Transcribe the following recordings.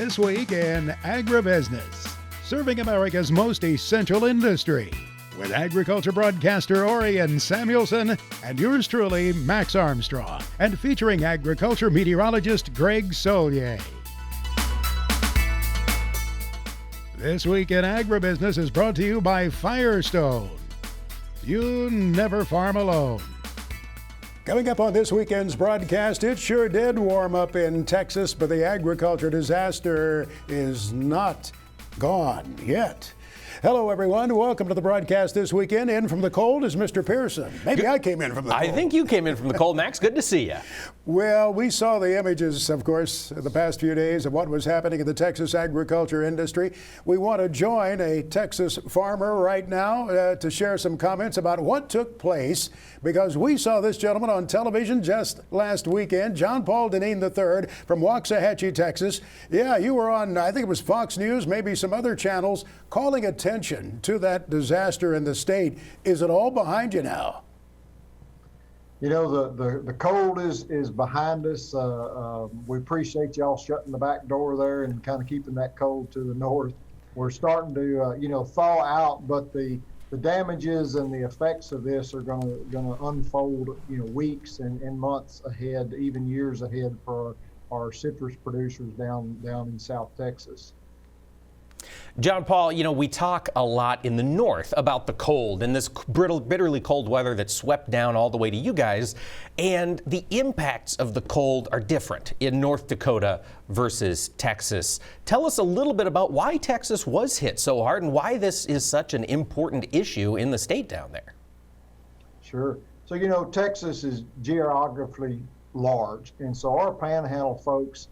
This week in Agribusiness, serving America's most essential industry, with agriculture broadcaster Orion Samuelson and yours truly, Max Armstrong, and featuring agriculture meteorologist Greg Solier. This week in Agribusiness is brought to you by Firestone. You never farm alone. Coming up on this weekend's broadcast, it sure did warm up in Texas, but the agriculture disaster is not gone yet. Hello, everyone. Welcome to the broadcast this weekend. In from the cold is Mr. Pearson. Maybe I came in from the cold. I think you came in from the cold, Max. Good to see you. Well, we saw the images, of course, the past few days of what was happening in the Texas agriculture industry. We want to join a Texas farmer right now to share some comments about what took place, because we saw this gentleman on television just last weekend, John Paul Deneen III from Waxahachie, Texas. Yeah, you were on, I think it was Fox News, maybe some other channels, calling attention to that disaster in the state. Is it all behind you now? You know, the cold is behind us. We appreciate y'all shutting the back door there and kind of keeping that cold to the north. We're starting to, thaw out, but the damages and the effects of this are going to unfold, weeks and months ahead, even years ahead for our citrus producers down in South Texas. John Paul, we talk a lot in the north about the cold and this bitterly cold weather that swept down all the way to you guys, and the impacts of the cold are different in North Dakota versus Texas. Tell us a little bit about why Texas was hit so hard and why this is such an important issue in the state down there. Sure. So, Texas is geographically large, and so our panhandle folks,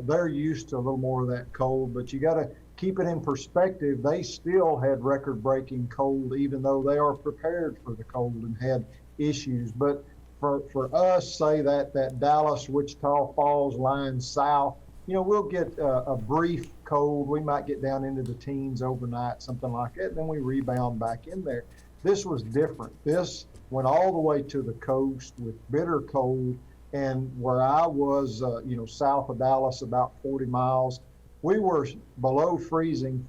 they're used to a little more of that cold, but you got to keep it in perspective. They still had record-breaking cold, even though they are prepared for the cold and had issues. But for us, say that Dallas, Wichita Falls line south, we'll get a brief cold. We might get down into the teens overnight, something like that, then we rebound back in there. This was different. This went all the way to the coast with bitter cold, and where I was, south of Dallas, about 40 miles, we were below freezing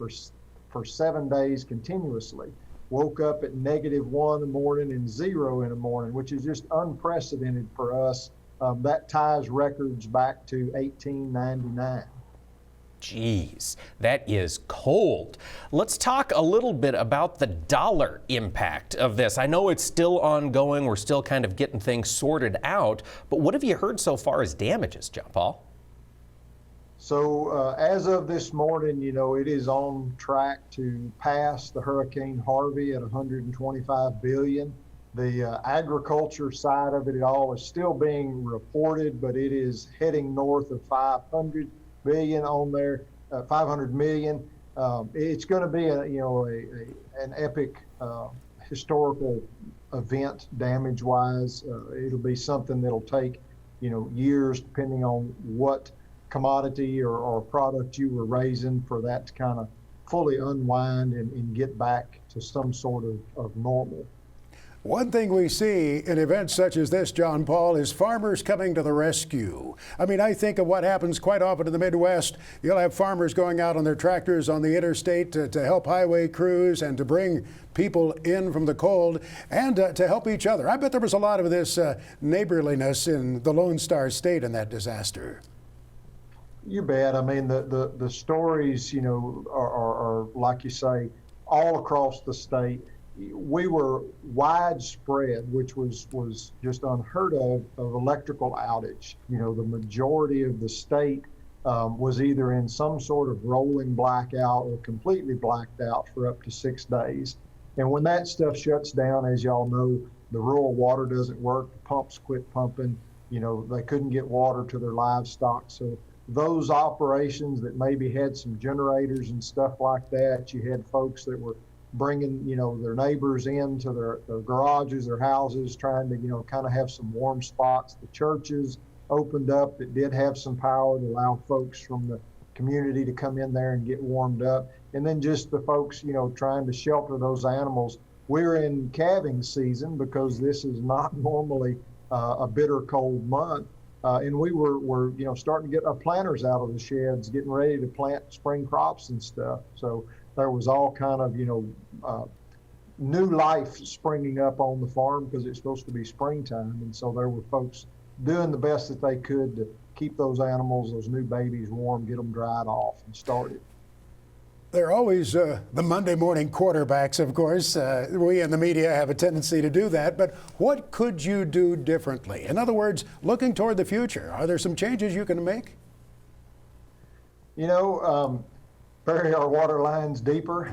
for 7 days continuously. Woke up at -1 in the morning and 0 in the morning, which is just unprecedented for us. That ties records back to 1899. Jeez, that is cold. Let's talk a little bit about the dollar impact of this. I know it's still ongoing. We're still kind of getting things sorted out. But what have you heard so far as damages, John Paul? So as of this morning, it is on track to pass the Hurricane Harvey at $125 billion. The agriculture side of it all is still being reported, but it is heading north of $500 billion on there, $500 million. It's going to be an epic historical event damage-wise. It'll be something that'll take years, depending on what commodity or product you were raising, for that to kind of fully unwind and get back to some sort of normal. One thing we see in events such as this, John Paul, is farmers coming to the rescue. I mean, I think of what happens quite often in the Midwest. You'll have farmers going out on their tractors on the interstate to help highway crews and to bring people in from the cold and to help each other. I bet there was a lot of this neighborliness in the Lone Star State in that disaster. You bet. I mean, the stories, are like you say, all across the state. We were widespread, which was just unheard of electrical outage. The majority of the state was either in some sort of rolling blackout or completely blacked out for up to 6 days. And when that stuff shuts down, as y'all know, the rural water doesn't work. The pumps quit pumping. They couldn't get water to their livestock. So those operations that maybe had some generators and stuff like that, you had folks that were bringing, their neighbors into their garages, their houses, trying to, kind of have some warm spots. The churches opened up that did have some power to allow folks from the community to come in there and get warmed up. And then just the folks, trying to shelter those animals. We're in calving season because this is not normally a bitter cold month. And we were starting to get our planters out of the sheds, getting ready to plant spring crops and stuff. So there was all kind of, new life springing up on the farm because it's supposed to be springtime. And so there were folks doing the best that they could to keep those animals, those new babies warm, get them dried off and started. They're always the Monday morning quarterbacks, of course. We in the media have a tendency to do that, but what could you do differently? In other words, looking toward the future, are there some changes you can make? Bury our water lines deeper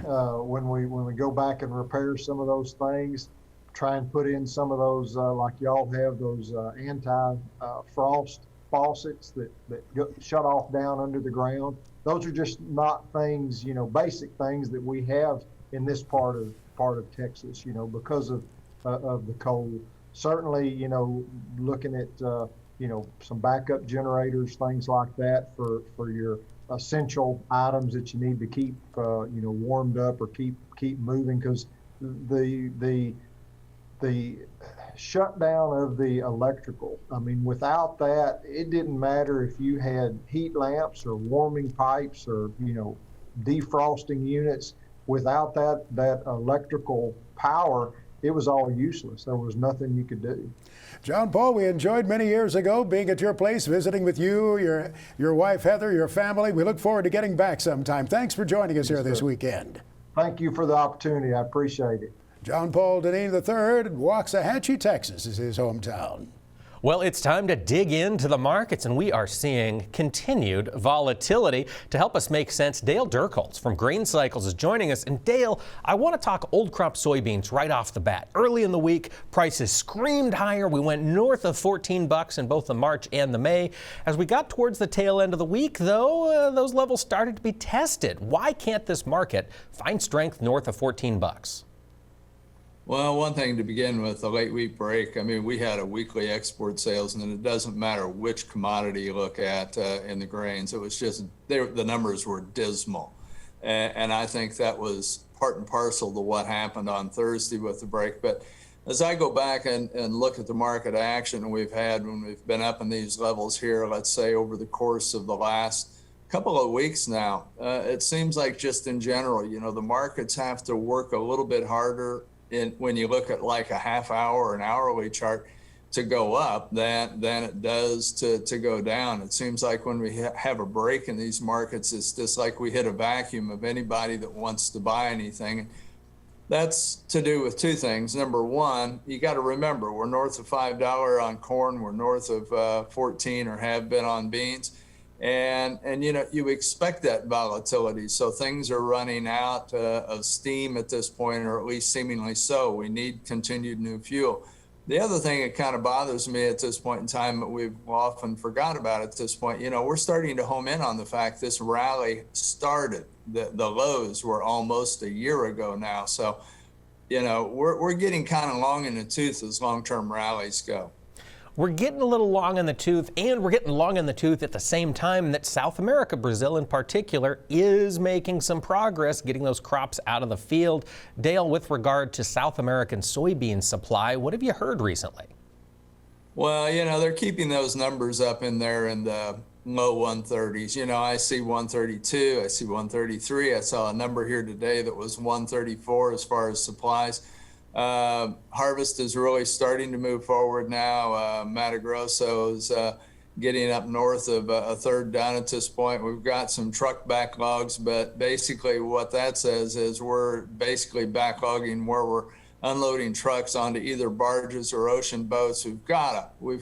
when we go back and repair some of those things. Try and put in some of those, like y'all have, those anti-frost faucets that shut off down under the ground. Those are just not things, basic things that we have in this part of Texas, because of the cold. Certainly, looking at some backup generators, things like that for your essential items that you need to keep warmed up or keep moving, because the shutdown of the electrical, without that, it didn't matter if you had heat lamps or warming pipes or defrosting units. Without that electrical power, it was all useless. There was nothing you could do. John Paul, we enjoyed many years ago being at your place, visiting with you, your wife Heather, your family. We look forward to getting back sometime. Thanks for joining us here this weekend. Thank you for the opportunity. I appreciate it. John Paul Deneen III, Waxahachie, Texas is his hometown. Well, it's time to dig into the markets, and we are seeing continued volatility. To help us make sense, Dale Dirkholz from Grain Cycles is joining us. And Dale, I want to talk old crop soybeans right off the bat. Early in the week, prices screamed higher. We went north of $14 in both the March and the May. As we got towards the tail end of the week, though, those levels started to be tested. Why can't this market find strength north of $14? Well, one thing to begin with, the late wheat break, we had a weekly export sales, and it doesn't matter which commodity you look at in the grains. It was just, the numbers were dismal. And I think that was part and parcel to what happened on Thursday with the break. But as I go back and look at the market action we've had when we've been up in these levels here, let's say over the course of the last couple of weeks now, it seems like just in general, the markets have to work a little bit harder when you look at like a half hour or an hourly chart to go up than it does to go down. It seems like when we have a break in these markets, it's just like we hit a vacuum of anybody that wants to buy anything. That's to do with two things. Number one, you got to remember, we're north of $5 on corn, we're north of 14 or have been on beans. And you expect that volatility. So things are running out of steam at this point, or at least seemingly so. We need continued new fuel. The other thing that kind of bothers me at this point in time that we've often forgot about at this point, we're starting to home in on the fact this rally started. The lows were almost a year ago now. So, we're getting kind of long in the tooth as long-term rallies go. We're getting a little long in the tooth, and we're getting long in the tooth at the same time that South America, Brazil in particular, is making some progress getting those crops out of the field. Dale, with regard to South American soybean supply, what have you heard recently? Well, they're keeping those numbers up in there in the low 130s. I see 132, I see 133. I saw a number here today that was 134 as far as supplies. Harvest is really starting to move forward now. Mato Grosso is getting up north of a third done at this point. We've got some truck backlogs, but basically what that says is we're basically backlogging where we're unloading trucks onto either barges or ocean boats. We've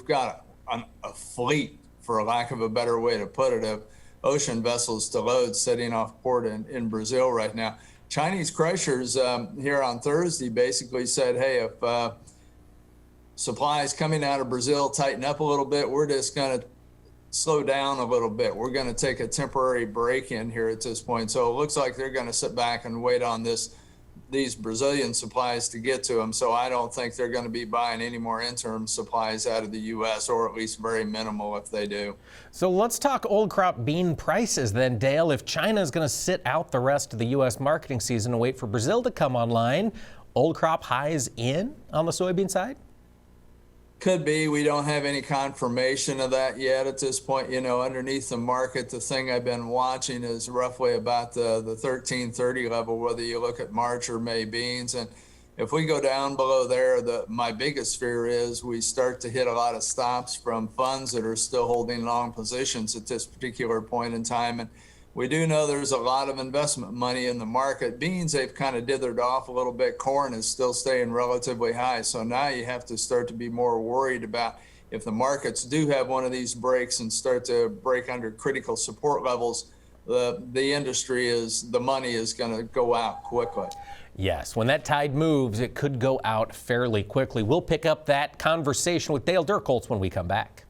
got a fleet, for lack of a better way to put it, of ocean vessels to load sitting off port in Brazil right now. Chinese crushers here on Thursday basically said, hey, if supplies coming out of Brazil tighten up a little bit, we're just going to slow down a little bit. We're going to take a temporary break in here at this point. So it looks like they're going to sit back and wait on these Brazilian supplies to get to them. So I don't think they're going to be buying any more interim supplies out of the U.S., or at least very minimal if they do. So let's talk old crop bean prices then, Dale. If China is going to sit out the rest of the U.S. marketing season and wait for Brazil to come online, old crop highs in on the soybean side? Could be. We don't have any confirmation of that yet at this point. You know, underneath the market, the thing I've been watching is roughly about the 1330 level, whether you look at March or May beans. And if we go down below there, my biggest fear is we start to hit a lot of stops from funds that are still holding long positions at this particular point in time. And we do know there's a lot of investment money in the market. Beans, they've kind of dithered off a little bit. Corn is still staying relatively high. So now you have to start to be more worried about if the markets do have one of these breaks and start to break under critical support levels, the industry the money is going to go out quickly. Yes, when that tide moves, it could go out fairly quickly. We'll pick up that conversation with Dale Dirkholtz when we come back.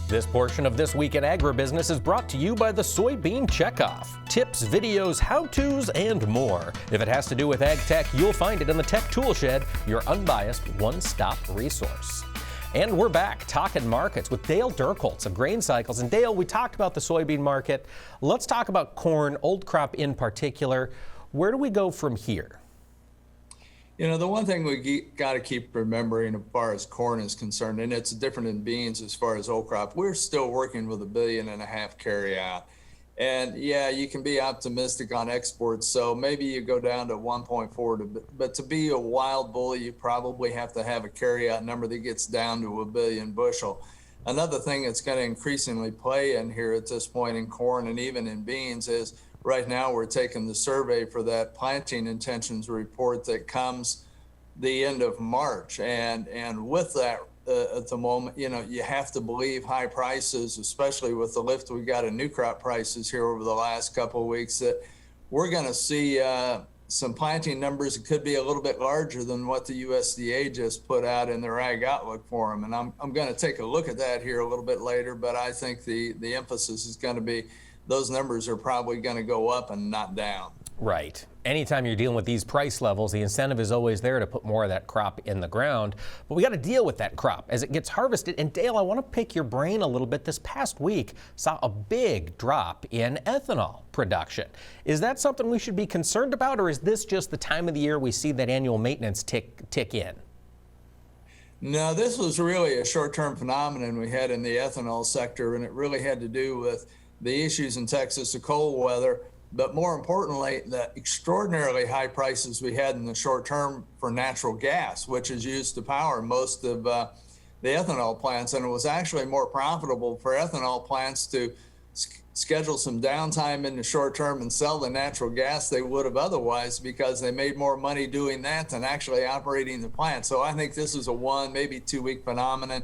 This portion of This Week in Agribusiness is brought to you by the Soybean Checkoff. Tips, videos, how-tos, and more. If it has to do with ag tech, you'll find it in the Tech Tool Shed, your unbiased one-stop resource. And we're back talking markets with Dale Dirkholtz of Grain Cycles. And Dale, we talked about the soybean market. Let's talk about corn, old crop in particular. Where do we go from here? You know, the one thing we got to keep remembering as far as corn is concerned, and it's different in beans as far as old crop, we're still working with 1.5 billion carry out. And yeah, you can be optimistic on exports. So maybe you go down to 1.4, but to be a wild bull, you probably have to have a carry out number that gets down to 1 billion bushel. Another thing that's going to increasingly play in here at this point in corn and even in beans is right now we're taking the survey for that planting intentions report that comes the end of March. And with that at the moment, you know, you have to believe high prices, especially with the lift we got in new crop prices here over the last couple of weeks, that we're going to see some planting numbers that could be a little bit larger than what the USDA just put out in their ag outlook for them. And I'm going to take a look at that here a little bit later, but I think the emphasis is going to be those numbers are probably going to go up and not down. Right. Anytime you're dealing with these price levels, the incentive is always there to put more of that crop in the ground. But we got to deal with that crop as it gets harvested. And Dale, I want to pick your brain a little bit. This past week saw a big drop in ethanol production. Is that something we should be concerned about, or is this just the time of the year we see that annual maintenance tick in? No, this was really a short-term phenomenon we had in the ethanol sector, and it really had to do with the issues in Texas, the cold weather, but more importantly, the extraordinarily high prices we had in the short term for natural gas, which is used to power most of the ethanol plants. And it was actually more profitable for ethanol plants to schedule some downtime in the short term and sell the natural gas they would have otherwise, because they made more money doing that than actually operating the plant. So I think this is a 1, maybe 2 week phenomenon.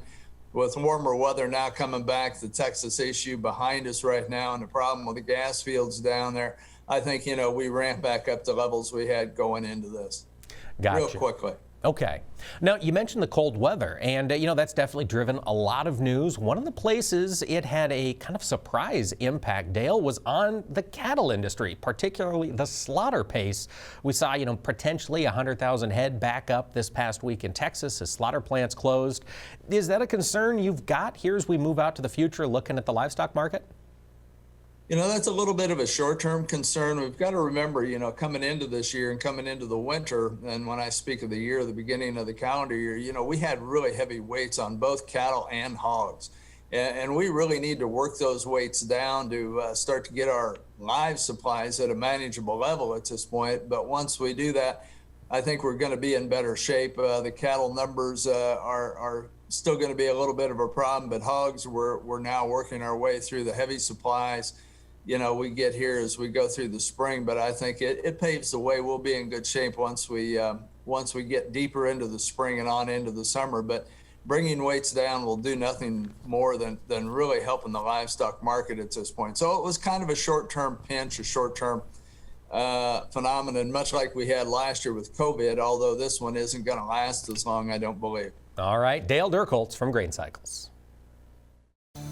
With warmer weather now coming back, the Texas issue behind us right now, and the problem with the gas fields down there, I think, you know, we ramp back up to levels we had going into this. Gotcha. Real quickly. Okay. Now, you mentioned the cold weather, and, you know, that's definitely driven a lot of news. One of the places it had a kind of surprise impact, Dale, was on the cattle industry, particularly the slaughter pace. We saw, you know, potentially 100,000 head back up this past week in Texas as slaughter plants closed. Is that a concern you've got here as we move out to the future looking at the livestock market? You know, that's a little bit of a short-term concern. We've got to remember, you know, coming into this year and coming into the winter, and when I speak of the year, the beginning of the calendar year, you know, we had really heavy weights on both cattle and hogs. And we really need to work those weights down to start to get our live supplies at a manageable level at this point. But once we do that, I think we're going to be in better shape. The cattle numbers are still going to be a little bit of a problem, but hogs, we're now working our way through the heavy supplies. You know, we get here as we go through the spring, but I think it paves the way. We'll be in good shape once we get deeper into the spring and on into the summer. But bringing weights down will do nothing more than really helping the livestock market at this point. So it was kind of a short-term pinch, a short-term phenomenon, much like we had last year with COVID, although this one isn't going to last as long, I don't believe. All right, Dale Dirkholtz from Grain Cycles.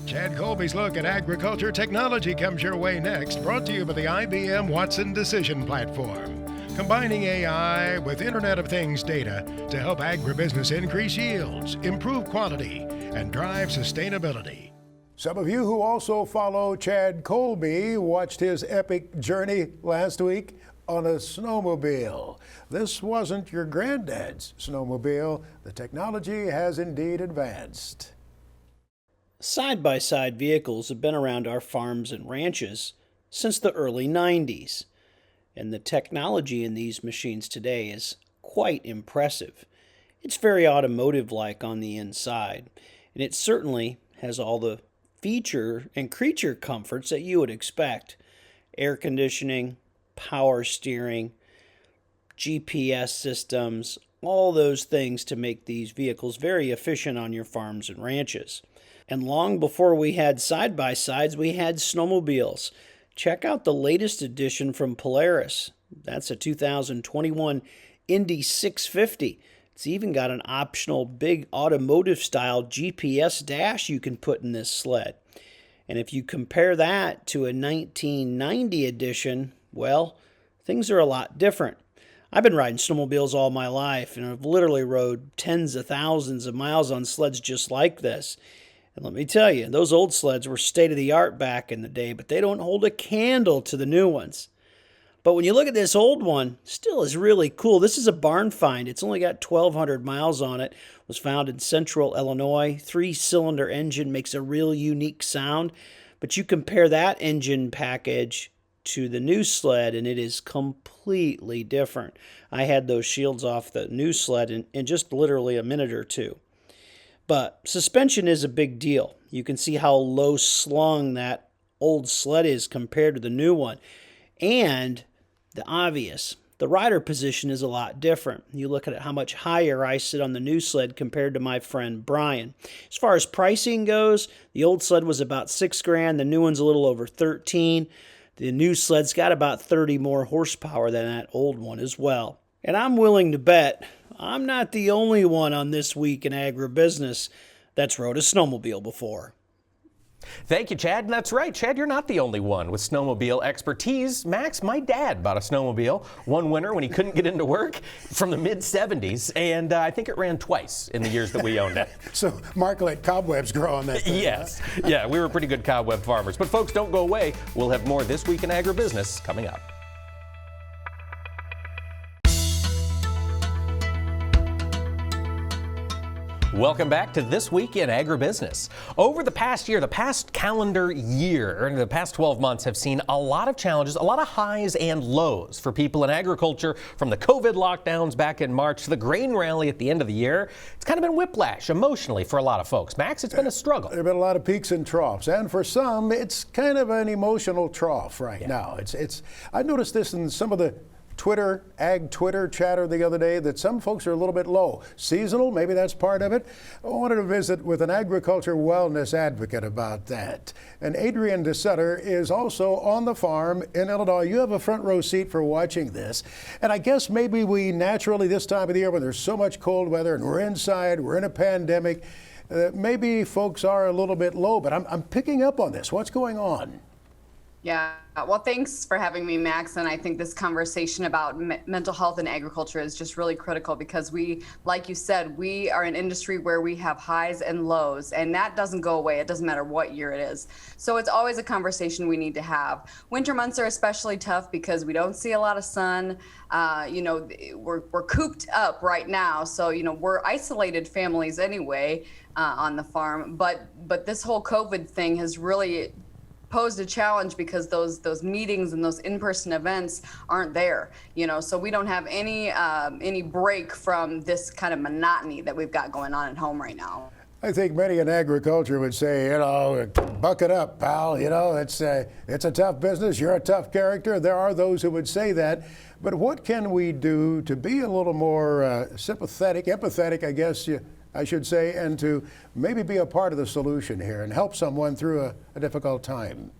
Chad Colby's look at agriculture technology comes your way next, brought to you by the IBM Watson Decision Platform, combining AI with Internet of Things data to help agribusiness increase yields, improve quality, and drive sustainability. Some of you who also follow Chad Colby watched his epic journey last week on a snowmobile. This wasn't your granddad's snowmobile. The technology has indeed advanced. Side-by-side vehicles have been around our farms and ranches since the early 90s, and the technology in these machines today is quite impressive. It's very automotive-like on the inside, and it certainly has all the feature and creature comforts that you would expect. Air conditioning, power steering, GPS systems, all those things to make these vehicles very efficient on your farms and ranches. And long before we had side-by-sides, we had snowmobiles. Check out the latest edition from Polaris. That's a 2021 Indy 650. It's even got an optional big automotive-style GPS dash you can put in this sled. And if you compare that to a 1990 edition, well, things are a lot different. I've been riding snowmobiles all my life, and I've literally rode tens of thousands of miles on sleds just like this. And let me tell you, those old sleds were state-of-the-art back in the day, but they don't hold a candle to the new ones. But when you look at this old one, still is really cool. This is a barn find. It's only got 1,200 miles on it. It was found in central Illinois. 3-cylinder engine makes a real unique sound. But you compare that engine package to the new sled, and it is completely different. I had those shields off the new sled in just literally a minute or two. But suspension is a big deal. You can see how low slung that old sled is compared to the new one. And the obvious, the rider position is a lot different. You look at how much higher I sit on the new sled compared to my friend Brian. As far as pricing goes, the old sled was about $6,000. The new one's a little over 13. The new sled's got about 30 more horsepower than that old one as well. And I'm willing to bet I'm not the only one on This Week in Agribusiness that's rode a snowmobile before. Thank you, Chad. And that's right, Chad, you're not the only one with snowmobile expertise. Max, my dad bought a snowmobile one winter when he couldn't get into work from the mid-'70s, and I think it ran twice in the years that we owned it. So Mark let cobwebs grow on that thing. Yes. Yeah, we were pretty good cobweb farmers. But folks, don't go away. We'll have more This Week in Agribusiness coming up. Welcome back to This Week in Agribusiness. Over the past year, the past calendar year, the past 12 months have seen a lot of challenges, a lot of highs and lows for people in agriculture, from the COVID lockdowns back in March to the grain rally at the end of the year. It's kind of been whiplash emotionally for a lot of folks. Max, it's been a struggle. There have been a lot of peaks and troughs, and for some, it's kind of an emotional trough right now. I noticed this in some of the ag Twitter chatter the other day, that some folks are a little bit low. Seasonal, maybe that's part of it. I wanted to visit with an agriculture wellness advocate about that. And Adrian DeSutter is also on the farm in Illinois. You have a front row seat for watching this. And I guess maybe we naturally, this time of the year when there's so much cold weather and we're inside, we're in a pandemic, maybe folks are a little bit low, but I'm picking up on this. What's going on? Yeah, well, thanks for having me, Max. And I think this conversation about mental health in agriculture is just really critical because we, like you said, we are an industry where we have highs and lows, and that doesn't go away. It doesn't matter what year it is. So it's always a conversation we need to have. Winter months are especially tough because we don't see a lot of sun. We're cooped up right now. So, we're isolated families anyway on the farm. But this whole COVID thing has really posed a challenge because those meetings and those in-person events aren't there, so we don't have any break from this kind of monotony that we've got going on at home right now. I think many in agriculture would say, buck it up, pal. It's a tough business. You're a tough character. There are those who would say that. But what can we do to be a little more sympathetic, empathetic, I should say, and to maybe be a part of the solution here and help someone through a difficult time?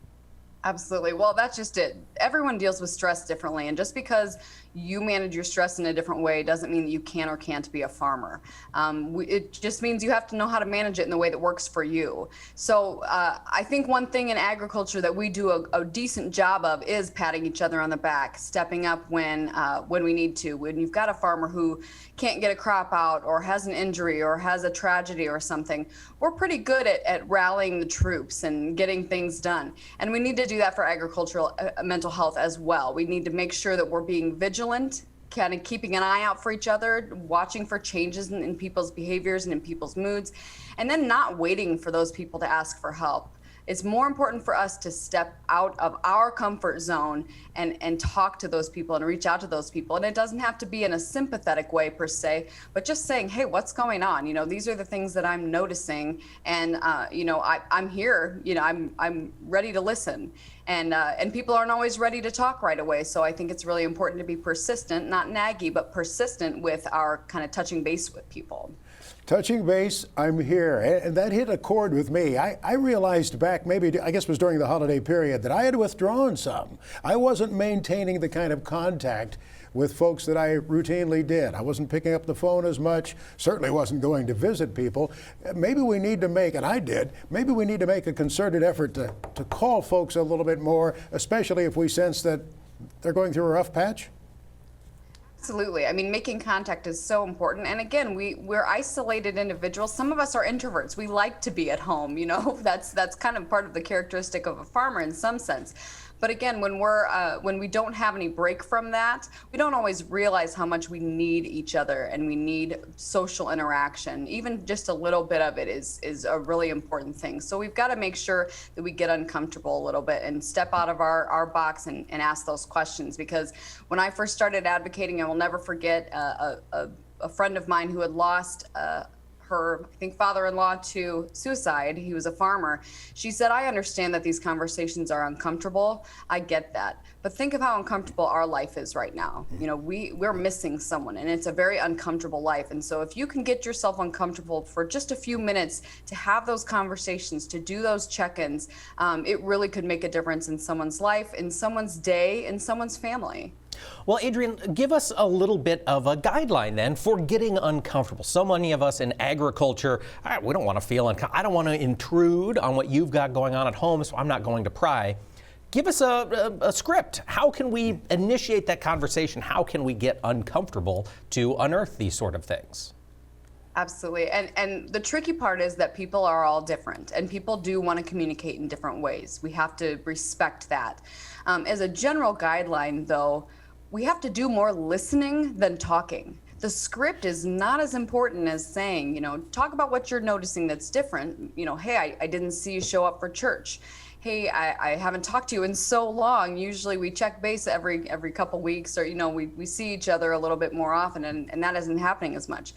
Absolutely. Well, that's just it. Everyone deals with stress differently. And just because you manage your stress in a different way doesn't mean that you can or can't be a farmer. It just means you have to know how to manage it in the way that works for you. So I think one thing in agriculture that we do a decent job of is patting each other on the back, stepping up when we need to. When you've got a farmer who can't get a crop out or has an injury or has a tragedy or something, we're pretty good at rallying the troops and getting things done. And we need to do that for agricultural mental health as well. We need to make sure that we're being vigilant, kind of keeping an eye out for each other, watching for changes in people's behaviors and in people's moods, and then not waiting for those people to ask for help. It's more important for us to step out of our comfort zone and talk to those people and reach out to those people. And it doesn't have to be in a sympathetic way per se, but just saying, hey, what's going on? You know, these are the things that I'm noticing, and you know, I'm here. You know, I'm ready to listen. And people aren't always ready to talk right away. So I think it's really important to be persistent, not naggy, but persistent with our kind of touching base with people. Touching base, I'm here. And that hit a chord with me. I realized back, maybe, I guess it was during the holiday period, that I had withdrawn some. I wasn't maintaining the kind of contact with folks that I routinely did. I wasn't picking up the phone as much, certainly wasn't going to visit people. Maybe we need to make, and I did, maybe we need to make a concerted effort to call folks a little bit more, especially if we sense that they're going through a rough patch. Absolutely. I mean, making contact is so important. And again, we're isolated individuals. Some of us are introverts. We like to be at home. You know, that's kind of part of the characteristic of a farmer in some sense. But again, when we don't have any break from that, we don't always realize how much we need each other and we need social interaction. Even just a little bit of it is a really important thing. So we've got to make sure that we get uncomfortable a little bit and step out of our box and ask those questions. Because when I first started advocating, I will never forget a friend of mine who had lost her, I think, father-in-law to suicide. He was a farmer. She said, I understand that these conversations are uncomfortable. I get that. But think of how uncomfortable our life is right now. You know, we're missing someone, and it's a very uncomfortable life. And so if you can get yourself uncomfortable for just a few minutes to have those conversations, to do those check-ins, it really could make a difference in someone's life, in someone's day, in someone's family. Well, Adrian, give us a little bit of a guideline then for getting uncomfortable. So many of us in agriculture, we don't want to feel uncomfortable. I don't want to intrude on what you've got going on at home, so I'm not going to pry. Give us a script. How can we initiate that conversation? How can we get uncomfortable to unearth these sort of things? Absolutely. And the tricky part is that people are all different, and people do want to communicate in different ways. We have to respect that. As a general guideline, though, we have to do more listening than talking. The script is not as important as saying, you know, talk about what you're noticing that's different. You know, hey, I didn't see you show up for church. Hey, I haven't talked to you in so long. Usually we check base every couple weeks, or, you know, we see each other a little bit more often, and that isn't happening as much.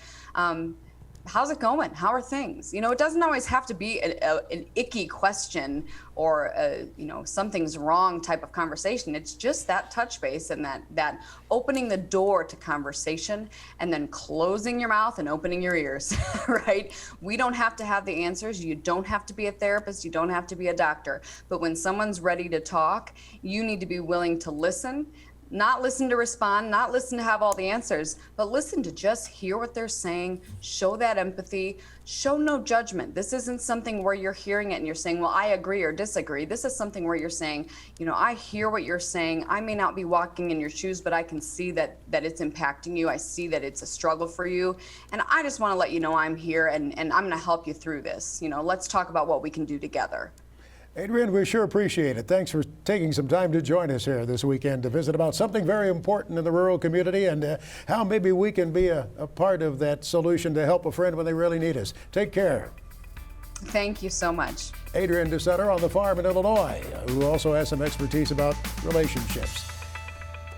How's it going? How are things? You know, it doesn't always have to be an icky question or you know, something's wrong type of conversation. It's just that touch base and that opening the door to conversation and then closing your mouth and opening your ears, right? We don't have to have the answers. You don't have to be a therapist. You don't have to be a doctor. But when someone's ready to talk, you need to be willing to listen. Not listen to respond, not listen to have all the answers, but listen to just hear what they're saying, show that empathy, show no judgment. This isn't something where you're hearing it and you're saying, well, I agree or disagree. This is something where you're saying, you know, I hear what you're saying. I may not be walking in your shoes, but I can see that it's impacting you. I see that it's a struggle for you. And I just want to let you know I'm here and I'm going to help you through this. You know, let's talk about what we can do together. Adrian, we sure appreciate it. Thanks for taking some time to join us here this weekend to visit about something very important in the rural community and how maybe we can be a part of that solution to help a friend when they really need us. Take care. Thank you so much. Adrian DeSutter on the farm in Illinois, who also has some expertise about relationships.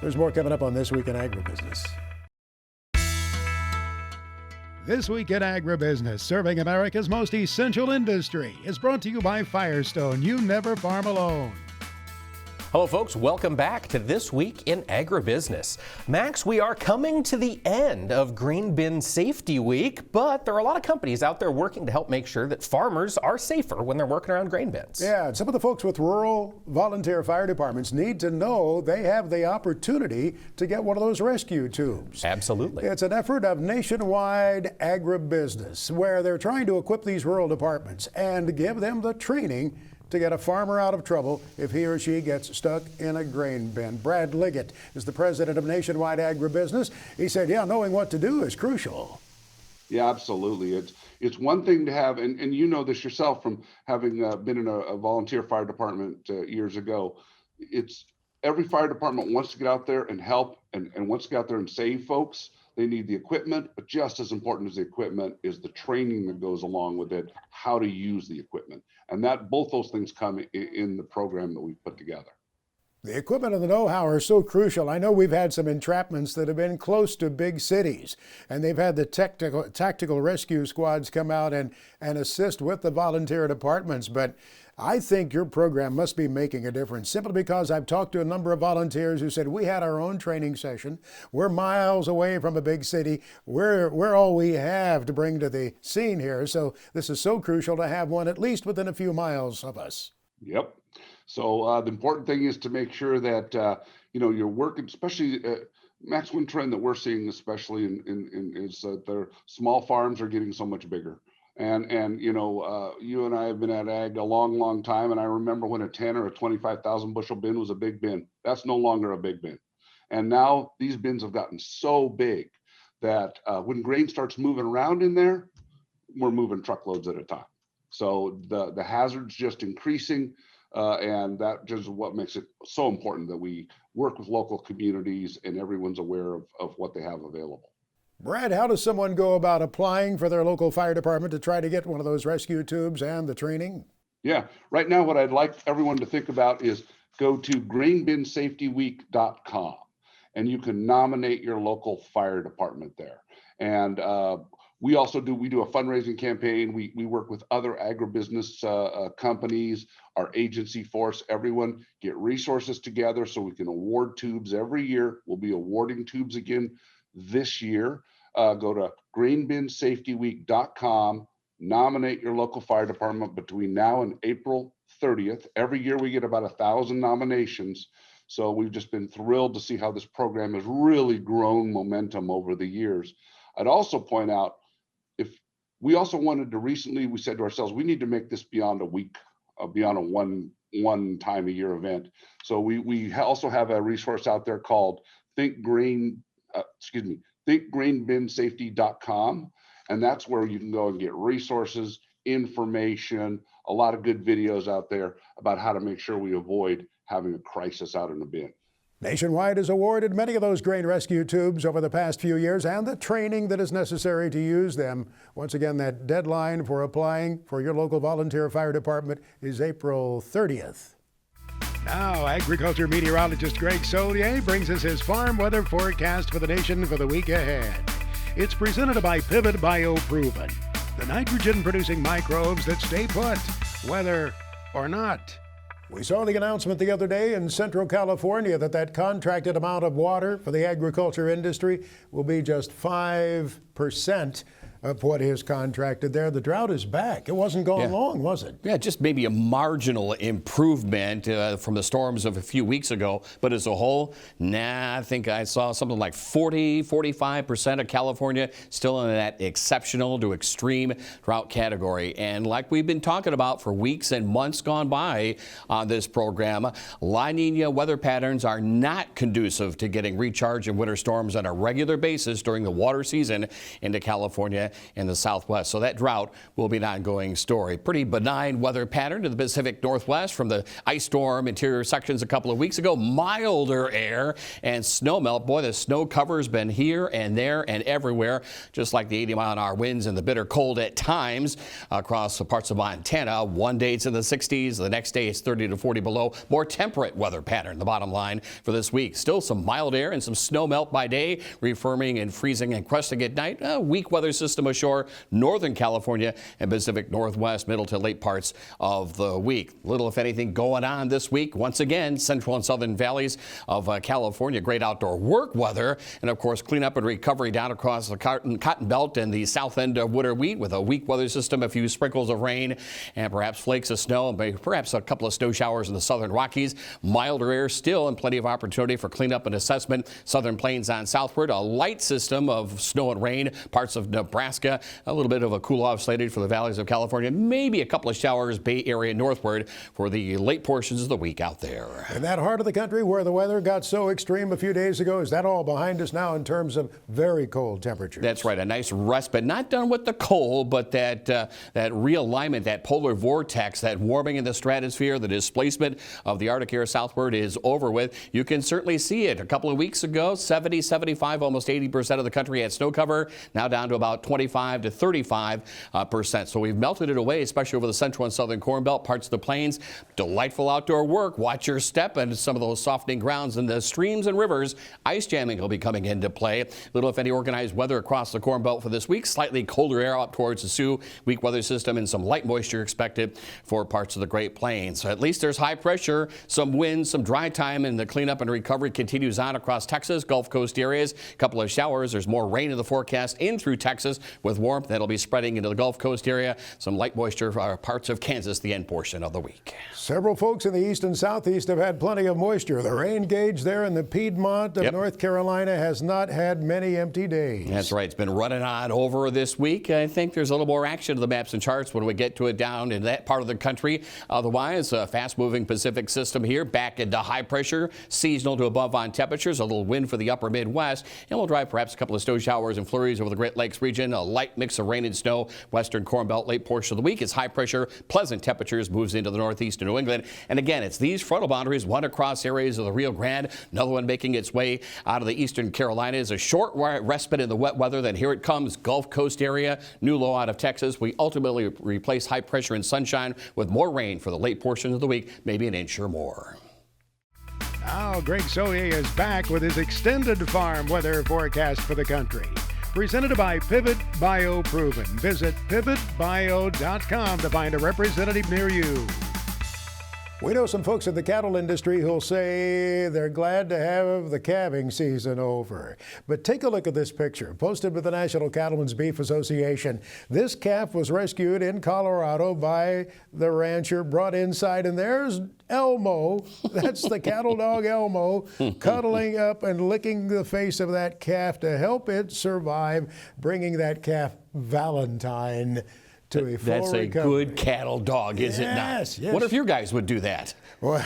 There's more coming up on This Week in Agribusiness. This Week in Agribusiness, serving America's most essential industry, is brought to you by Firestone. You never farm alone. Hello, folks. Welcome back to This Week in Agribusiness. Max, we are coming to the end of Green Bin Safety Week, but there are a lot of companies out there working to help make sure that farmers are safer when they're working around grain bins. Yeah, and some of the folks with rural volunteer fire departments need to know they have the opportunity to get one of those rescue tubes. Absolutely. It's an effort of nationwide agribusiness where they're trying to equip these rural departments and give them the training to get a farmer out of trouble if he or she gets stuck in a grain bin. Brad Liggett is the president of Nationwide Agribusiness. He said, yeah, knowing what to do is crucial. Yeah, absolutely. It's one thing to have, and you know this yourself from having been in a volunteer fire department years ago. It's every fire department wants to get out there and help and wants to get out there and save folks. They need the equipment, but just as important as the equipment is the training that goes along with it, how to use the equipment. And that both those things come in the program that we've put together. The equipment and the know-how are so crucial. I know we've had some entrapments that have been close to big cities, and they've had the tactical rescue squads come out and assist with the volunteer departments. But I think your program must be making a difference, simply because I've talked to a number of volunteers who said, we had our own training session. We're miles away from a big city. We're all we have to bring to the scene here. So this is so crucial to have one at least within a few miles of us. Yep. So the important thing is to make sure that you're working, especially Max, one trend that we're seeing, especially is that their small farms are getting so much bigger. And you and I have been at ag a long time, and I remember when a 10 or a 25,000 bushel bin was a big bin. That's no longer a big bin. And now these bins have gotten so big that when grain starts moving around in there, we're moving truckloads at a time. So the hazard's just increasing. And that just what makes it so important that we work with local communities and everyone's aware of what they have available. Brad, how does someone go about applying for their local fire department to try to get one of those rescue tubes and the training? Yeah, right now what I'd like everyone to think about is go to grainbinsafetyweek.com and you can nominate your local fire department there. And we do a fundraising campaign. We work with other agribusiness companies, our agency force, everyone get resources together so we can award tubes every year. We'll be awarding tubes again this year. Go to grainbinsafetyweek.com, nominate your local fire department between now and April 30th. Every year we get about 1,000 nominations. So we've just been thrilled to see how this program has really grown momentum over the years. I'd also point out, we said to ourselves, we need to make this beyond a week, beyond a one time a year event. So we also have a resource out there called thinkgrainbinsafety.com. And that's where you can go and get resources, information, a lot of good videos out there about how to make sure we avoid having a crisis out in the bin. Nationwide has awarded many of those grain rescue tubes over the past few years and the training that is necessary to use them. Once again, that deadline for applying for your local volunteer fire department is April 30th. Now, agriculture meteorologist Greg Solier brings us his farm weather forecast for the nation for the week ahead. It's presented by Pivot BioProven, the nitrogen-producing microbes that stay put, weather or not. We saw the announcement the other day in Central California that contracted amount of water for the agriculture industry will be just 5% of what is contracted there. The drought is back. It wasn't gone long, was it? Yeah, just maybe a marginal improvement from the storms of a few weeks ago. But as a whole, I think I saw something like 45% of California still in that exceptional to extreme drought category. And like we've been talking about for weeks and months gone by on this program, La Nina weather patterns are not conducive to getting recharge in winter storms on a regular basis during the water season into California in the Southwest. So that drought will be an ongoing story. Pretty benign weather pattern to the Pacific Northwest from the ice storm interior sections a couple of weeks ago. Milder air and snow melt. Boy, the snow cover has been here and there and everywhere, just like the 80-mile-an-hour winds and the bitter cold at times across the parts of Montana. One day it's in the 60s. The next day it's 30 to 40 below. More temperate weather pattern, the bottom line for this week. Still some mild air and some snow melt by day, refirming and freezing and crusting at night. A weak weather system ashore, Northern California and Pacific Northwest, middle to late parts of the week. Little, if anything, going on this week. Once again, central and southern valleys of California, great outdoor work weather. And of course, cleanup and recovery down across the cotton belt and the south end of winter wheat with a weak weather system, a few sprinkles of rain and perhaps flakes of snow, and perhaps a couple of snow showers in the southern Rockies. Milder air still and plenty of opportunity for cleanup and assessment. Southern plains on southward, a light system of snow and rain, parts of Nebraska Nebraska. A little bit of a cool-off slated for the valleys of California. Maybe a couple of showers Bay Area northward for the late portions of the week out there. In that heart of the country where the weather got so extreme a few days ago, is that all behind us now in terms of very cold temperatures? That's right. A nice respite. Not done with the cold, but that realignment, that polar vortex, that warming in the stratosphere, the displacement of the Arctic air southward is over with. You can certainly see it. A couple of weeks ago, 70, 75, almost 80% of the country had snow cover. Now down to about 25 to 35%. So we've melted it away, especially over the central and southern Corn Belt, parts of the plains. Delightful outdoor work. Watch your step and some of those softening grounds in the streams and rivers. Ice jamming will be coming into play. Little, if any, organized weather across the Corn Belt for this week. Slightly colder air up towards the Sioux. Weak weather system and some light moisture expected for parts of the Great Plains. So at least there's high pressure, some wind, some dry time, and the cleanup and recovery continues on across Texas, Gulf Coast areas. A couple of showers. There's more rain in the forecast in through Texas with warmth that'll be spreading into the Gulf Coast area. Some light moisture for parts of Kansas the end portion of the week. Several folks in the east and southeast have had plenty of moisture. The rain gauge there in the Piedmont of North Carolina has not had many empty days. That's right. It's been running on over this week. I think there's a little more action to the maps and charts when we get to it down in that part of the country. Otherwise, a fast-moving Pacific system here back into high pressure, seasonal to above on temperatures, a little wind for the upper Midwest, and we'll drive perhaps a couple of snow showers and flurries over the Great Lakes region. A light mix of rain and snow, western Corn Belt late portion of the week. It's high pressure, pleasant temperatures moves into the northeast of New England. And again, it's these frontal boundaries, one across areas of the Rio Grande, another one making its way out of the eastern Carolinas. A short respite in the wet weather, then here it comes, Gulf Coast area, new low out of Texas. We ultimately replace high pressure and sunshine with more rain for the late portion of the week, maybe an inch or more. Now, Greg Soye is back with his extended farm weather forecast for the country. Presented by Pivot Bio Proven. Visit pivotbio.com to find a representative near you. We know some folks in the cattle industry who'll say they're glad to have the calving season over. But take a look at this picture, posted with the National Cattlemen's Beef Association. This calf was rescued in Colorado by the rancher, brought inside, and there's Elmo. That's the cattle dog Elmo, cuddling up and licking the face of that calf to help it survive, bringing that calf Valentine to a full That's a recovery. good cattle dog, is it not? Yes. What if your guys would do that? Well,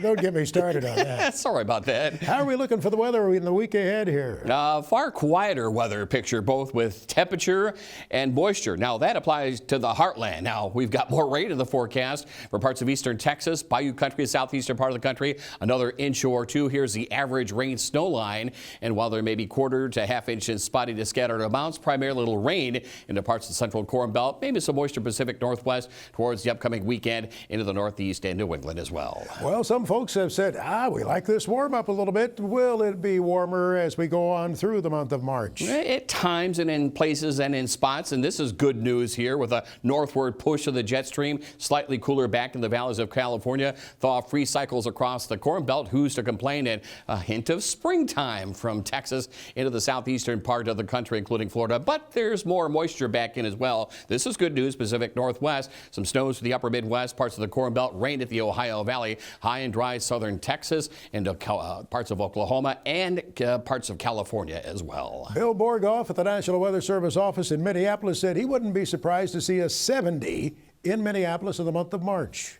don't get me started on that. Sorry about that. How are we looking for the weather in the week ahead here? Far quieter weather picture, both with temperature and moisture. Now, that applies to the heartland. Now, we've got more rain in the forecast for parts of eastern Texas, Bayou country, southeastern part of the country, another inch or two. Here's the average rain snow line. And while there may be quarter to half inch in spotty to scattered amounts, primarily little rain into parts of the central Corn Belt, maybe some moisture Pacific Northwest towards the upcoming weekend into the Northeast and New England as well. Well, some folks have said, we like this warm up a little bit. Will it be warmer as we go on through the month of March? At times and in places and in spots, and this is good news here with a northward push of the jet stream, slightly cooler back in the valleys of California, thaw-free cycles across the Corn Belt. Who's to complain? And a hint of springtime from Texas into the southeastern part of the country, including Florida. But there's more moisture back in as well. This is good news. Pacific Northwest, some snows to the upper Midwest, parts of the Corn Belt, rain at the Ohio Valley, high and dry southern Texas, into parts of Oklahoma and parts of California as well. Bill Borgoff at the National Weather Service office in Minneapolis said he wouldn't be surprised to see a 70 in Minneapolis in the month of March.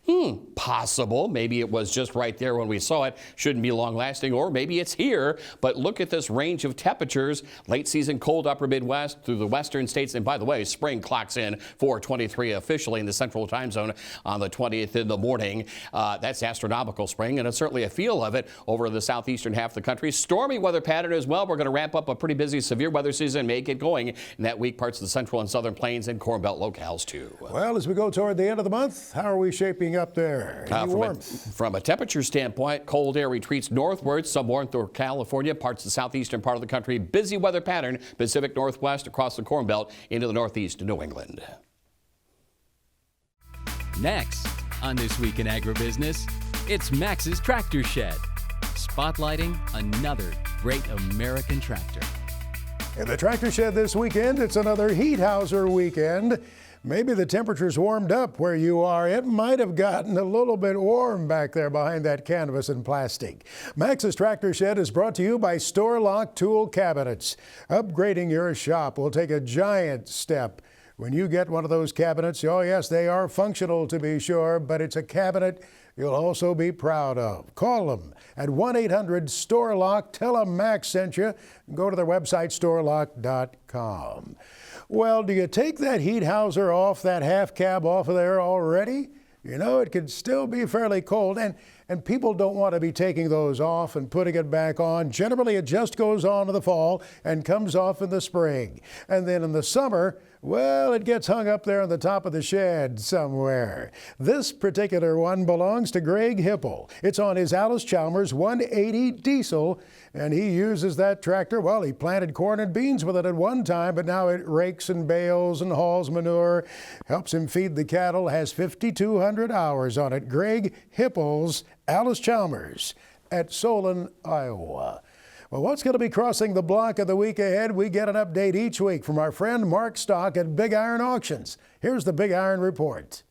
Possible. Maybe it was just right there when we saw it. Shouldn't be long lasting, or maybe it's here. But look at this range of temperatures. Late season cold upper Midwest through the western states. And by the way, spring clocks in 4:23 officially in the central time zone on the 20th in the morning. That's astronomical spring, and it's certainly a feel of it over the southeastern half of the country. Stormy weather pattern as well. We're going to ramp up a pretty busy severe weather season, may get going in that week, parts of the central and southern plains and Corn Belt locales too. Well, as we go toward the end of the month, how are we shaping up there? Any warmth? From a temperature standpoint, cold air retreats northward, some warmth over California, parts of the southeastern part of the country. Busy weather pattern, Pacific Northwest across the Corn Belt into the northeast of New England. Next on This Week in Agribusiness, it's Max's Tractor Shed, spotlighting another great American tractor. In the Tractor Shed this weekend, it's another heat houser weekend. Maybe the temperature's warmed up where you are. It might have gotten a little bit warm back there behind that canvas and plastic. Max's Tractor Shed is brought to you by Store Lock Tool Cabinets. Upgrading your shop will take a giant step when you get one of those cabinets. Oh yes, they are functional to be sure, but it's a cabinet you'll also be proud of. Call them at 1-800-STORE-LOCK. Tell them Max sent you. Go to their website, storelock.com. Well, do you take that heat houser off, that half cab off of there already? You know, it could still be fairly cold, and people don't want to be taking those off and putting it back on. Generally, it just goes on in the fall and comes off in the spring. And then in the summer, well, it gets hung up there on the top of the shed somewhere. This particular one belongs to Greg Hipple. It's on his Alice Chalmers 180 diesel, and he uses that tractor. Well, he planted corn and beans with it at one time, but now it rakes and bales and hauls manure, helps him feed the cattle, has 5,200 hours on it. Greg Hipple's Alice Chalmers at Solon, Iowa. Well, what's going to be crossing the block of the week ahead? We get an update each week from our friend Mark Stock at Big Iron Auctions. Here's the Big Iron Report.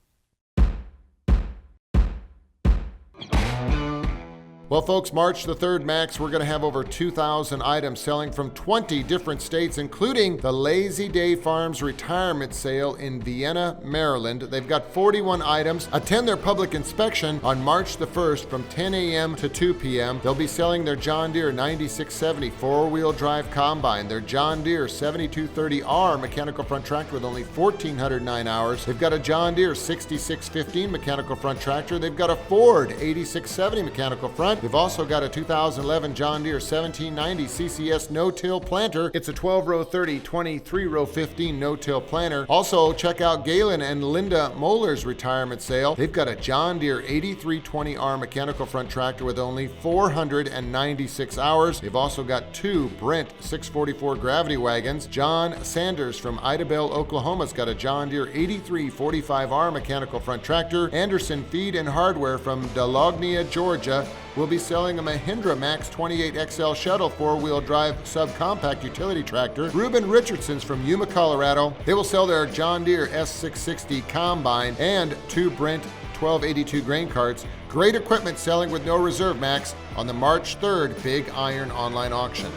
Well, folks, March the 3rd, Max, we're going to have over 2,000 items selling from 20 different states, including the Lazy Day Farms Retirement Sale in Vienna, Maryland. They've got 41 items. Attend their public inspection on March the 1st from 10 a.m. to 2 p.m. They'll be selling their John Deere 9670 four-wheel drive combine, their John Deere 7230R mechanical front tractor with only 1,409 hours. They've got a John Deere 6615 mechanical front tractor. They've got a Ford 8670 mechanical front. They've also got a 2011 John Deere 1790 CCS no-till planter. It's a 12-row 30, 23-row 15 no-till planter. Also, check out Galen and Linda Moeller's retirement sale. They've got a John Deere 8320R mechanical front tractor with only 496 hours. They've also got two Brent 644 gravity wagons. John Sanders from Idabel, Oklahoma's got a John Deere 8345R mechanical front tractor. Anderson Feed and Hardware from Delognia, Georgia, will be selling a Mahindra Max 28 XL Shuttle four-wheel drive subcompact utility tractor. Reuben Richardson's from Yuma, Colorado. They will sell their John Deere S660 combine and two Brent 1282 grain carts. Great equipment selling with no reserve, Max, on the March 3rd Big Iron online auction.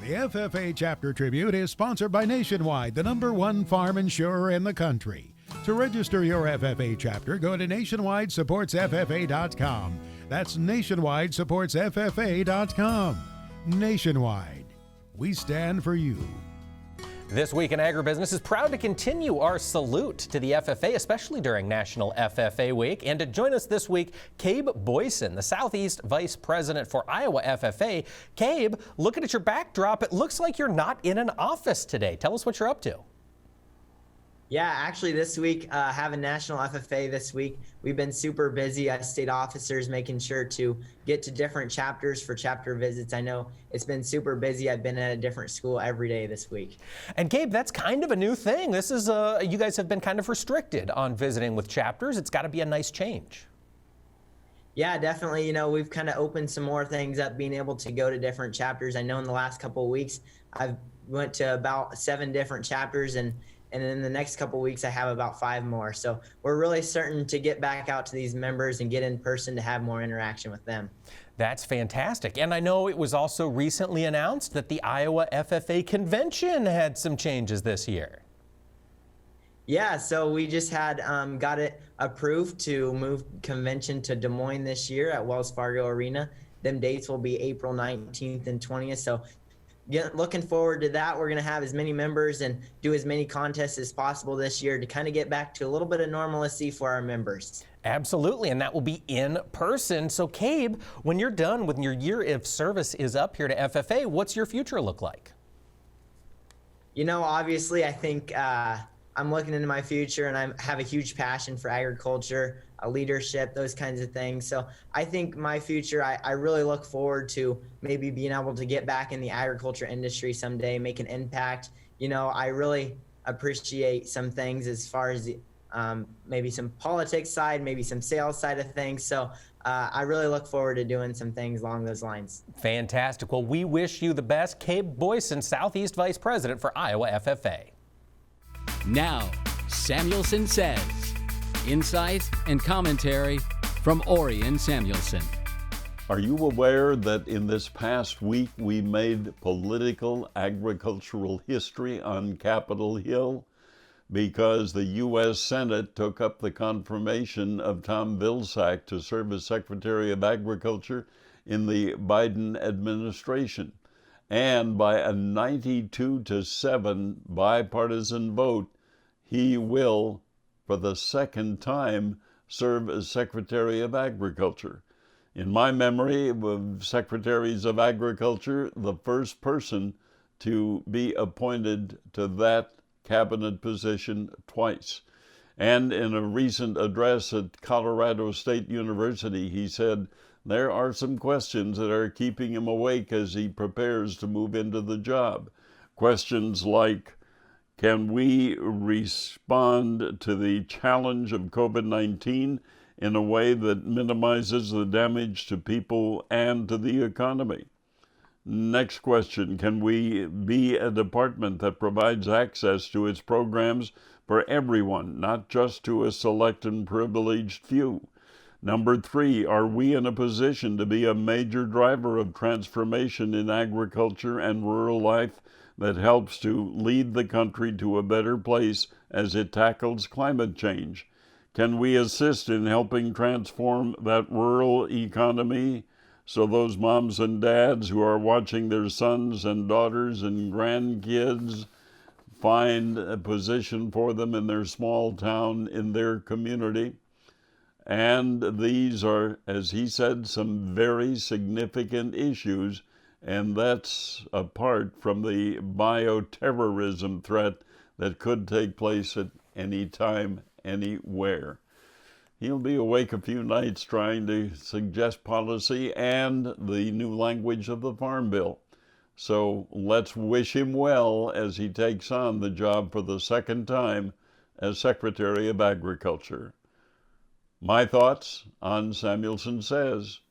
The FFA Chapter Tribute is sponsored by Nationwide, the #1 farm insurer in the country. To register your FFA chapter, go to nationwidesupportsffa.com. That's nationwidesupportsffa.com. Nationwide, we stand for you. This Week in Agribusiness is proud to continue our salute to the FFA, especially during National FFA Week. And to join us this week, Cabe Boyson, the Southeast Vice President for Iowa FFA. Cabe, looking at your backdrop, it looks like you're not in an office today. Tell us what you're up to. Yeah, actually this week, having National FFA this week, we've been super busy as state officers making sure to get to different chapters for chapter visits. I know it's been super busy. I've been at a different school every day this week. And Gabe, that's kind of a new thing. This is, you guys have been kind of restricted on visiting with chapters. It's got to be a nice change. Yeah, definitely. You know, we've kind of opened some more things up, being able to go to different chapters. I know in the last couple of weeks, I've went to about 7 different chapters, and in the next couple of weeks, I have about 5 more. So we're really starting to get back out to these members and get in person to have more interaction with them. That's fantastic. And I know it was also recently announced that the Iowa FFA Convention had some changes this year. Yeah, so we just had got it approved to move convention to Des Moines this year at Wells Fargo Arena. Them dates will be April 19th and 20th. So looking forward to that. We're going to have as many members and do as many contests as possible this year to kind of get back to a little bit of normalcy for our members. Absolutely, and that will be in person. So, Cabe, when you're done, when your year of service is up here to FFA, what's your future look like? You know, obviously, I think I'm looking into my future, and I have a huge passion for agriculture, leadership, those kinds of things. So I think my future, I really look forward to maybe being able to get back in the agriculture industry someday, make an impact. You know, I really appreciate some things as far as the maybe some politics side, maybe some sales side of things. So I really look forward to doing some things along those lines. Fantastic. Well, we wish you the best. Cabe Boyson, Southeast Vice President for Iowa FFA. Now, Samuelson Says. Insight and commentary from Orion Samuelson. Are you aware that in this past week we made political agricultural history on Capitol Hill because the U.S. Senate took up the confirmation of Tom Vilsack to serve as Secretary of Agriculture in the Biden administration. And by a 92-7 bipartisan vote, he will, for the second time, serve as Secretary of Agriculture. In my memory of Secretaries of Agriculture, the first person to be appointed to that cabinet position twice. And in a recent address at Colorado State University, he said there are some questions that are keeping him awake as he prepares to move into the job. Questions like, can we respond to the challenge of COVID-19 in a way that minimizes the damage to people and to the economy? Next question, can we be a department that provides access to its programs for everyone, not just to a select and privileged few? Number 3, are we in a position to be a major driver of transformation in agriculture and rural life that helps to lead the country to a better place as it tackles climate change? Can we assist in helping transform that rural economy so those moms and dads who are watching their sons and daughters and grandkids find a position for them in their small town, in their community? And these are, as he said, some very significant issues, and that's apart from the bioterrorism threat that could take place at any time, anywhere. He'll be awake a few nights trying to suggest policy and the new language of the Farm Bill. So let's wish him well as he takes on the job for the second time as Secretary of Agriculture. My thoughts on Samuelson Says.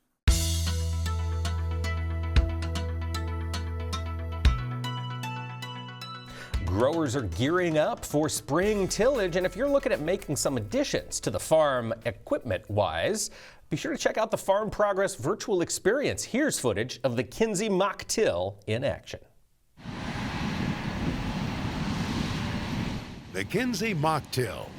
Growers are gearing up for spring tillage, and if you're looking at making some additions to the farm equipment-wise, be sure to check out the Farm Progress virtual experience. Here's footage of the Kinsey Mock till in action. The Kinsey Mock till.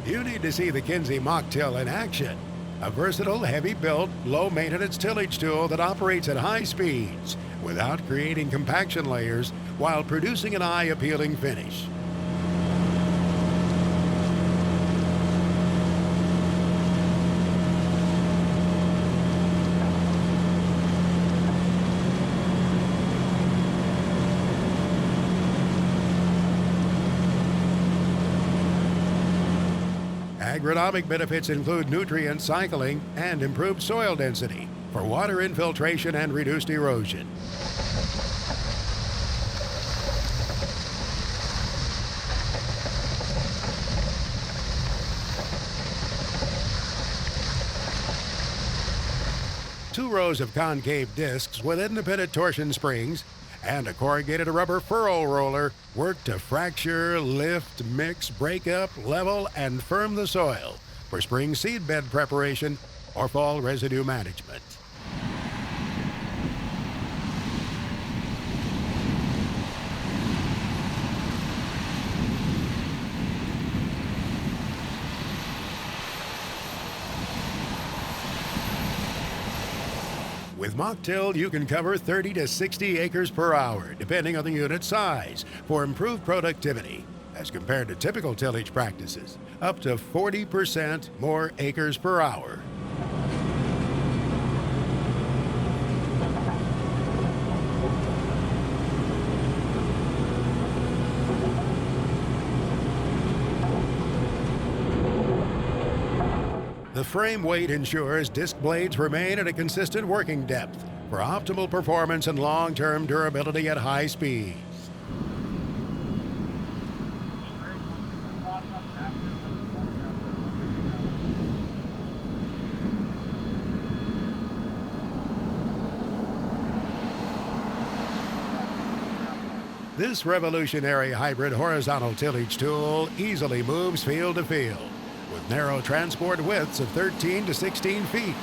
You need to see the Kinsey Mock till in action. A versatile, heavy-built, low-maintenance tillage tool that operates at high speeds without creating compaction layers while producing an eye-appealing finish. Agronomic benefits include nutrient cycling and improved soil density for water infiltration and reduced erosion. Two rows of concave discs with independent torsion springs and a corrugated rubber furrow roller work to fracture, lift, mix, break up, level, and firm the soil for spring seed bed preparation or fall residue management. With Mock Till, you can cover 30 to 60 acres per hour, depending on the unit size, for improved productivity, as compared to typical tillage practices, up to 40% more acres per hour. The frame weight ensures disc blades remain at a consistent working depth for optimal performance and long-term durability at high speeds. This revolutionary hybrid horizontal tillage tool easily moves field to field with narrow transport widths of 13 to 16 feet.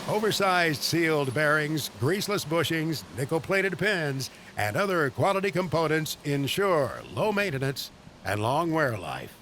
Oversized sealed bearings, greaseless bushings, nickel-plated pins, and other quality components ensure low maintenance and long wear life.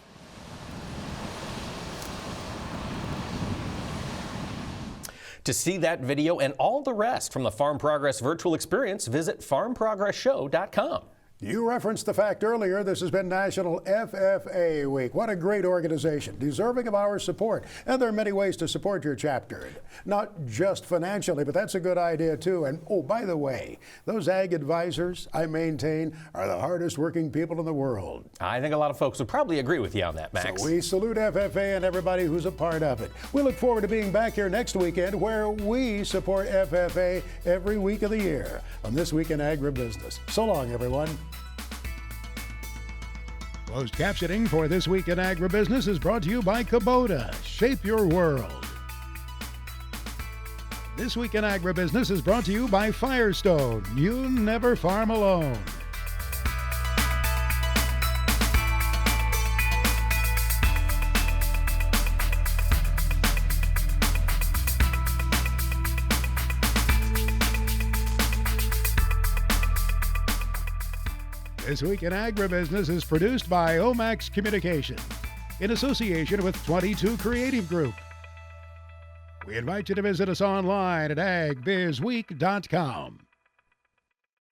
To see that video and all the rest from the Farm Progress virtual experience, visit farmprogressshow.com. You referenced the fact earlier this has been National FFA Week. What a great organization, deserving of our support. And there are many ways to support your chapter. Not just financially, but that's a good idea too. And oh, by the way, those ag advisors I maintain are the hardest working people in the world. I think a lot of folks would probably agree with you on that, Max. So we salute FFA and everybody who's a part of it. We look forward to being back here next weekend where we support FFA every week of the year on This Week in Agribusiness. So long, everyone. Closed captioning for This Week in Agribusiness is brought to you by Kubota. Shape your world. This Week in Agribusiness is brought to you by Firestone. You never farm alone. This Week in Agribusiness is produced by Omax Communication in association with 22 Creative Group. We invite you to visit us online at agbizweek.com.